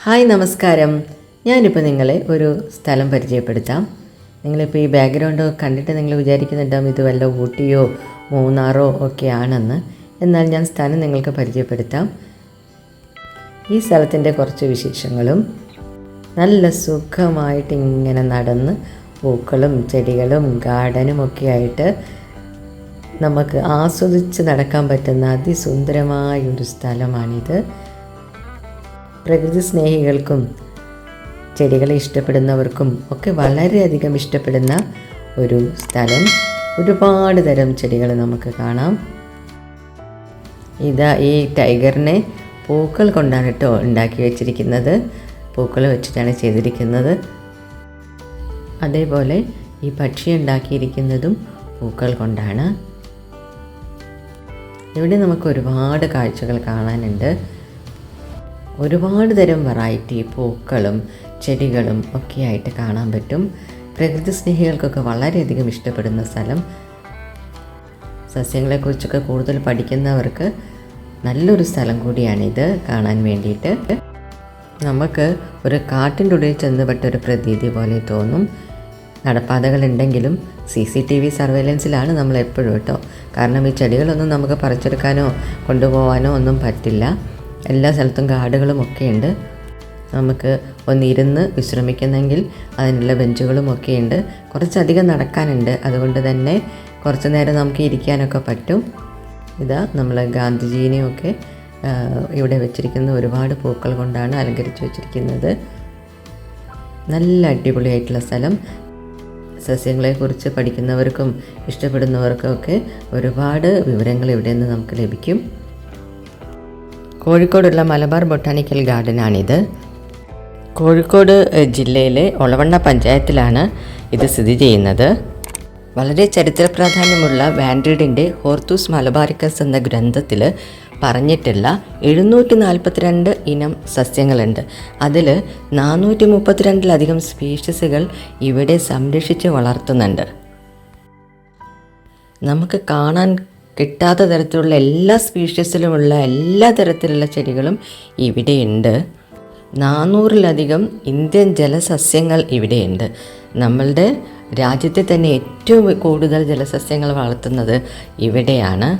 Hi നമസ്കാരം. ഞാനിപ്പോൾ നിങ്ങളെ ഒരു സ്ഥലം പരിചയപ്പെടുത്താം. നിങ്ങളിപ്പോൾ ഈ ബാക്ക്ഗ്രൗണ്ട് കണ്ടിട്ട് നിങ്ങൾ വിചാരിക്കുന്നുണ്ടാവും ഇത് വല്ല ഊട്ടിയോ മൂന്നാറോ ഒക്കെ ആണെന്ന്. എന്നാൽ ഞാൻ സ്ഥലം നിങ്ങൾക്ക് പരിചയപ്പെടുത്താം. ഈ സ്ഥലത്തിൻ്റെ കുറച്ച് വിശേഷങ്ങളും നല്ല സുഖമായിട്ട് ഇങ്ങനെ നടന്ന് പൂക്കളും ചെടികളും ഗാർഡനും ഒക്കെ ആയിട്ട് നമുക്ക് ആസ്വദിച്ച് നടക്കാൻ പറ്റുന്ന അതിസുന്ദരമായൊരു സ്ഥലമാണിത്. പ്രകൃതി സ്നേഹികൾക്കും ചെടികളെ ഇഷ്ടപ്പെടുന്നവർക്കും ഒക്കെ വളരെയധികം ഇഷ്ടപ്പെടുന്ന ഒരു സ്ഥലം. ഒരുപാട് തരം ചെടികൾ നമുക്ക് കാണാം. ഇതാ ഈ ടൈഗറിനെ പൂക്കൾ കൊണ്ടാണ് കേട്ടോ ഉണ്ടാക്കി വെച്ചിരിക്കുന്നത്. പൂക്കൾ വെച്ചിട്ടാണ് ചെയ്തിരിക്കുന്നത്. അതേപോലെ ഈ പക്ഷി ഉണ്ടാക്കിയിരിക്കുന്നതും പൂക്കൾ കൊണ്ടാണ്. ഇവിടെ നമുക്ക് ഒരുപാട് കാഴ്ചകൾ കാണാനുണ്ട്. ഒരുപാട് തരം വെറൈറ്റി പൂക്കളും ചെടികളും ഒക്കെ ആയിട്ട് കാണാൻ പറ്റും. പ്രകൃതി സ്നേഹികൾക്കൊക്കെ വളരെയധികം ഇഷ്ടപ്പെടുന്ന സ്ഥലം. സസ്യങ്ങളെക്കുറിച്ചൊക്കെ കൂടുതൽ പഠിക്കുന്നവർക്ക് നല്ലൊരു സ്ഥലം കൂടിയാണിത് കാണാൻ വേണ്ടിയിട്ട്. നമുക്ക് ഒരു കാട്ടിൻ്റെ ഉള്ളിൽ ചെന്നുപെട്ടൊരു പ്രതീതി പോലെ തോന്നും. നടപ്പാതകളുണ്ടെങ്കിലും CCTV സർവൈലൻസിലാണ് നമ്മൾ എപ്പോഴും കേട്ടോ. കാരണം ഈ ചെടികളൊന്നും നമുക്ക് പറിച്ചെടുക്കാനോ കൊണ്ടുപോകാനോ ഒന്നും പറ്റില്ല. എല്ലാ സ്ഥലത്തും കാടുകളും ഒക്കെ ഉണ്ട്. നമുക്ക് ഒന്നിരുന്ന് വിശ്രമിക്കുന്നെങ്കിൽ അതിനുള്ള ബെഞ്ചുകളും ഒക്കെ ഉണ്ട്. കുറച്ചധികം നടക്കാനുണ്ട്. അതുകൊണ്ട് തന്നെ കുറച്ച് നേരം നമുക്ക് ഇരിക്കാനൊക്കെ പറ്റും. ഇതാ നമ്മൾ ഗാന്ധിജീനെയൊക്കെ ഇവിടെ വെച്ചിരിക്കുന്ന ഒരുപാട് പൂക്കൾ കൊണ്ടാണ് അലങ്കരിച്ച് വെച്ചിരിക്കുന്നത്. നല്ല അടിപൊളിയായിട്ടുള്ള സ്ഥലം. സസ്യങ്ങളെക്കുറിച്ച് പഠിക്കുന്നവർക്കും ഇഷ്ടപ്പെടുന്നവർക്കും ഒക്കെ ഒരുപാട് വിവരങ്ങൾ ഇവിടെ നിന്ന് നമുക്ക് ലഭിക്കും. കോഴിക്കോടുള്ള മലബാർ ബൊട്ടാണിക്കൽ ഗാർഡനാണിത്. കോഴിക്കോട് ജില്ലയിലെ ഒളവണ്ണ പഞ്ചായത്തിലാണ് ഇത് സ്ഥിതി ചെയ്യുന്നത്. വളരെ ചരിത്ര പ്രാധാന്യമുള്ള വാൻഡ്രീഡിൻ്റെ ഹോർത്തൂസ് മലബാറിക്കസ് എന്ന ഗ്രന്ഥത്തിൽ പറഞ്ഞിട്ടുള്ള 742 ഇനം സസ്യങ്ങളുണ്ട്. അതിൽ 432 സ്പീഷീസുകൾ ഇവിടെ സംരക്ഷിച്ച് വളർത്തുന്നുണ്ട്. നമുക്ക് കാണാൻ കിട്ടാത്ത തരത്തിലുള്ള എല്ലാ സ്പീഷീസിലുമുള്ള എല്ലാ തരത്തിലുള്ള ചെടികളും ഇവിടെയുണ്ട്. 400-ലധികം ഇന്ത്യൻ ജലസസ്യങ്ങൾ ഇവിടെയുണ്ട്. നമ്മളുടെ രാജ്യത്തെ തന്നെ ഏറ്റവും കൂടുതൽ ജലസസ്യങ്ങൾ വളർത്തുന്നത് ഇവിടെയാണ്.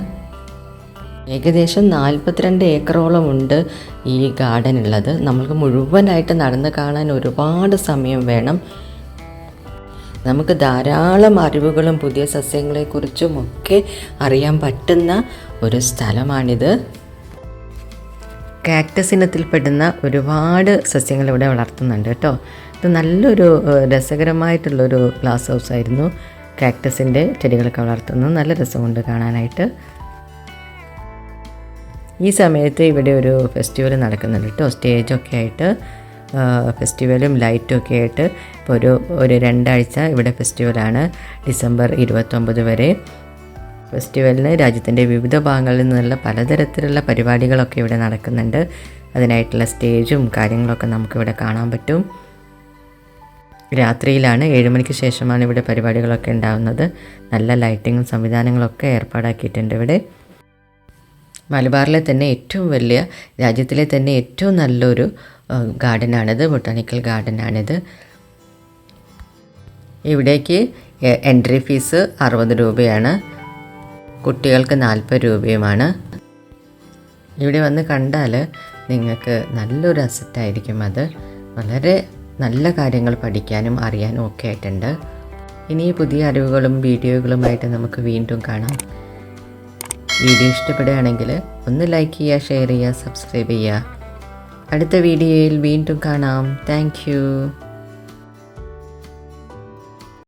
ഏകദേശം 42 ഏക്കറോളം ഉണ്ട് ഈ ഗാർഡൻ ഉള്ളത്. നമ്മൾക്ക് മുഴുവനായിട്ട് നടന്ന് കാണാൻ ഒരുപാട് സമയം വേണം. നമുക്ക് ധാരാളം അറിവുകളും പുതിയ സസ്യങ്ങളെക്കുറിച്ചും ഒക്കെ അറിയാൻ പറ്റുന്ന ഒരു സ്ഥലമാണിത്. കാക്ടസ് ഇനത്തിൽപ്പെടുന്ന ഒരുപാട് സസ്യങ്ങൾ ഇവിടെ വളർത്തുന്നുണ്ട് കേട്ടോ. ഇത് നല്ലൊരു രസകരമായിട്ടുള്ളൊരു ഗ്ലാസ് ഹൗസ് ആയിരുന്നു. കാക്ടസിൻ്റെ ചെടികളൊക്കെ വളർത്തുന്നത് നല്ല രസമുണ്ട് കാണാനായിട്ട്. ഈ സമയത്ത് ഇവിടെ ഒരു ഫെസ്റ്റിവൽ നടക്കുന്നുണ്ട് കേട്ടോ. സ്റ്റേജൊക്കെ ആയിട്ട് ഫെസ്റ്റിവലും ലൈറ്റും ഒക്കെ ആയിട്ട് ഇപ്പോൾ ഒരു 2 ആഴ്ച ഇവിടെ ഫെസ്റ്റിവലാണ്. ഡിസംബർ 29 വരെ ഫെസ്റ്റിവലിന് രാജ്യത്തിൻ്റെ വിവിധ ഭാഗങ്ങളിൽ നിന്നുള്ള പലതരത്തിലുള്ള പരിപാടികളൊക്കെ ഇവിടെ നടക്കുന്നുണ്ട്. അതിനായിട്ടുള്ള സ്റ്റേജും കാര്യങ്ങളൊക്കെ നമുക്കിവിടെ കാണാൻ പറ്റും. രാത്രിയിലാണ് 7 മണിക്ക് ശേഷമാണ് ഇവിടെ പരിപാടികളൊക്കെ ഉണ്ടാകുന്നത്. നല്ല ലൈറ്റിങ്ങും സംവിധാനങ്ങളൊക്കെ ഏർപ്പാടാക്കിയിട്ടുണ്ട് ഇവിടെ. മലബാറിലെ തന്നെ ഏറ്റവും വലിയ, രാജ്യത്തിലെ തന്നെ ഏറ്റവും നല്ലൊരു ഗാർഡനാണിത്, ബൊട്ടാണിക്കൽ ഗാർഡനാണിത്. ഇവിടേക്ക് എൻട്രി ഫീസ് 60 രൂപയാണ്. കുട്ടികൾക്ക് 40 രൂപയുമാണ്. ഇവിടെ വന്ന് കണ്ടാൽ നിങ്ങൾക്ക് നല്ലൊരു അസറ്റായിരിക്കും അത്. വളരെ നല്ല കാര്യങ്ങൾ പഠിക്കാനും അറിയാനും ഒക്കെ ആയിട്ടുണ്ട്. ഇനി പുതിയ അറിവുകളും വീഡിയോകളുമായിട്ട് നമുക്ക് വീണ്ടും കാണാം. വീഡിയോ ഇഷ്ടപ്പെടുകയാണെങ്കിൽ ഒന്ന് ലൈക്ക് ചെയ്യുക, ഷെയർ ചെയ്യുക, സബ്സ്ക്രൈബ് ചെയ്യുക. അടുത്ത വീഡിയോയിൽ വീണ്ടും കാണാം. Thank you.